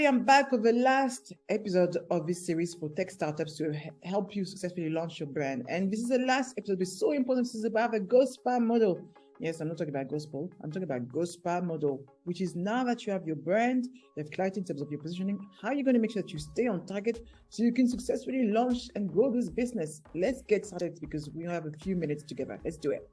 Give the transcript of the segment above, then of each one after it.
everybody, I'm back with the last episode of this series for tech startups to help you successfully launch your brand. And this is the last episode. It's so important. This is about the GOSPA model. Yes, I'm not talking about gospel. I'm talking about GOSPA model, which is now that you have your brand, you have clarity in terms of your positioning, how are you going to make sure that you stay on target so you can successfully launch and grow this business? Let's get started because we have a few minutes together. Let's do it.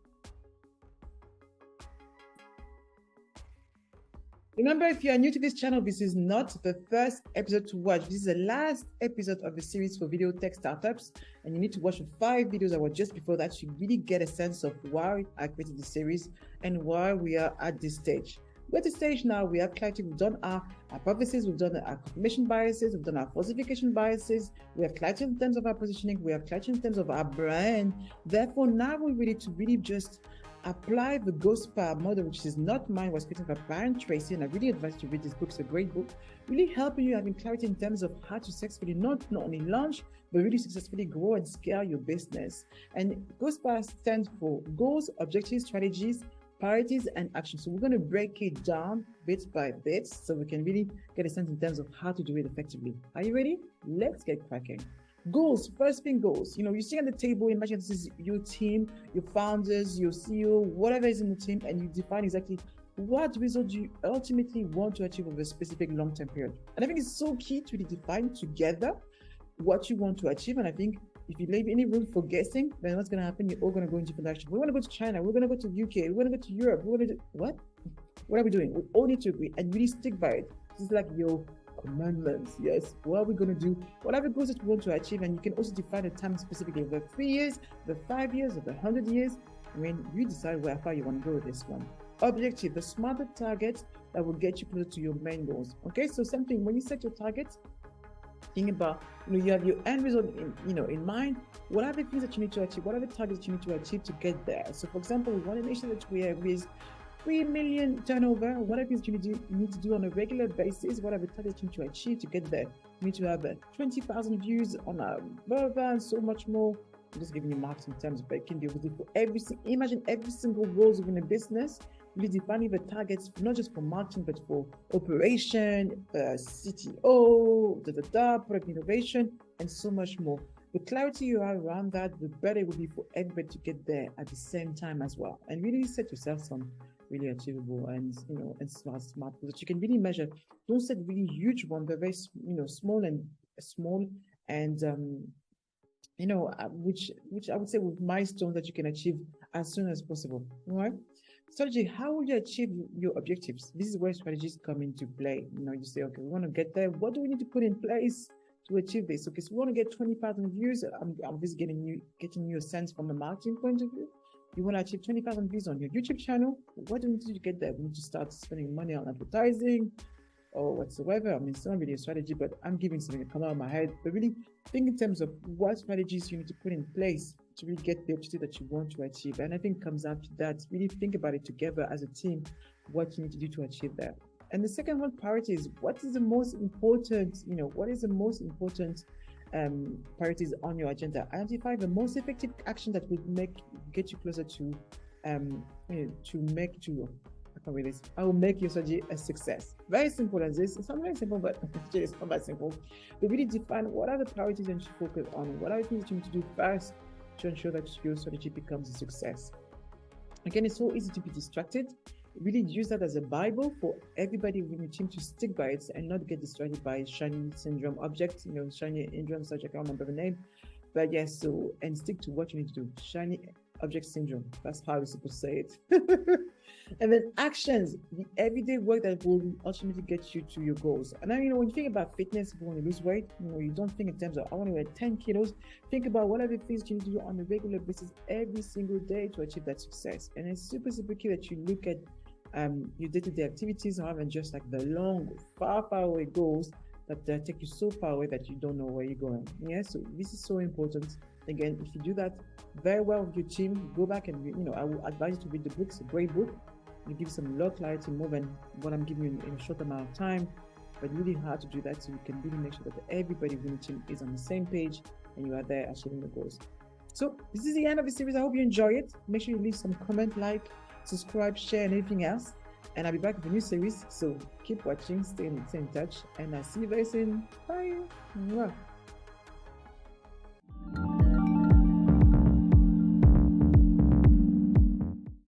Remember, if you are new to this channel, this is not the first episode to watch. This is the last episode of the series for video tech startups. And you need to watch the 5 videos that were just before that to really get a sense of why I created the series and why we are at this stage. We're at the stage now, we have clarity, we've done our hypothesis, we've done our confirmation biases, we've done our falsification biases, we have clarity in terms of our positioning, we have clarity in terms of our brand. Therefore, now we're ready to really just apply the GOSPA model, which is not mine, was created by Brian Tracy, and I really advise you to read this book. It's a great book, really helping you having clarity in terms of how to successfully not only launch, but really successfully grow and scale your business. And GOSPA stands for goals, objectives, strategies, priorities, and actions. So we're going to break it down bit by bit so we can really get a sense in terms of how to do it effectively. Are you ready? Let's get cracking. Goals, first thing goals. You sit on the table, imagine this is your team, your founders, your CEO, whatever is in the team, and you define exactly what result you ultimately want to achieve over a specific long-term period. And I think it's so key to really define together what you want to achieve. And I think if you leave any room for guessing, then what's going to happen? You're all going to go in different directions. We want to go to China, we're going to go to UK, we're going to go to Europe, we're going to do what? What are we doing? We all need to agree and really stick by it. This is like your commandments. Yes, what are we going to do? Whatever goals that we want to achieve, and you can also define the time specifically, the 3 years, the 5 years, or the 100 years. When you decide where far you want to go with this one. Objective, the smarter target that will get you closer to your main goals. Okay, so something when you set your targets, think about you have your end result in mind. What are the things that you need to achieve? What are the targets that you need to achieve to get there? So, for example, we want to make sure that we have raised 3 million turnover. What are things you need to do on a regular basis? What are the targets you need to achieve to get there? You need to have 20,000 views on our blog and so much more. I'm just giving you marketing terms, but it can be for imagine every single role within a business. Really defining the targets, not just for marketing, but for operation, CTO, product innovation, and so much more. The clarity you have around that, the better it will be for everybody to get there at the same time as well. And really set yourself some really achievable and smart goals that you can really measure. Don't set really huge ones, but very small and which I would say with milestones that you can achieve as soon as possible. All right. Strategy, how will you achieve your objectives? This is where strategies come into play. You say, okay, we want to get there. What do we need to put in place to achieve this? Okay, so we want to get 20,000 views. I'm just getting you a sense from a marketing point of view. You want to achieve 20,000 views on your YouTube channel. What do we need to do to get there? We need to start spending money on advertising or whatsoever. I mean, it's not really a strategy, but I'm giving something to come out of my head. But really think in terms of what strategies you need to put in place to really get the objective that you want to achieve. And I think it comes out to that. Really think about it together as a team, what you need to do to achieve that. And the second one, priorities. What is the most important, priorities on your agenda? Identify the most effective action that will get you closer to I will make your strategy a success. Very simple as this. It's not very simple, but it's not that simple. But really define what are the priorities that you should focus on. What are the things that you need to do first to ensure that your strategy becomes a success. Again, it's so easy to be distracted. Really use that as a Bible for everybody within your team to stick by it and not get distracted by shiny syndrome objects, shiny syndrome, such I can't remember the name. But yes, and stick to what you need to do. Shiny object syndrome. That's how we're supposed to say it. And then actions, the everyday work that will ultimately get you to your goals. And then, when you think about fitness, if you want to lose weight, you don't think in terms of, I want to weigh 10 kilos. Think about what are the things you need to do on a regular basis every single day to achieve that success. And it's super, super key that you look at your day-to-day activities rather than just like the long, far, far away goals that take you so far away that you don't know where you're going. Yeah, so this is so important. Again, if you do that very well with your team, go back and, I will advise you to read the book. It's a great book. It gives some lot clarity more than what I'm giving you in a short amount of time, but really hard to do that so you can really make sure that everybody within the team is on the same page and you are there achieving the goals. So this is the end of the series. I hope you enjoy it. Make sure you leave some comment, like, subscribe, share, and anything else. And I'll be back with a new series. So keep watching, stay in touch, and I'll see you very soon. Bye. Mwah.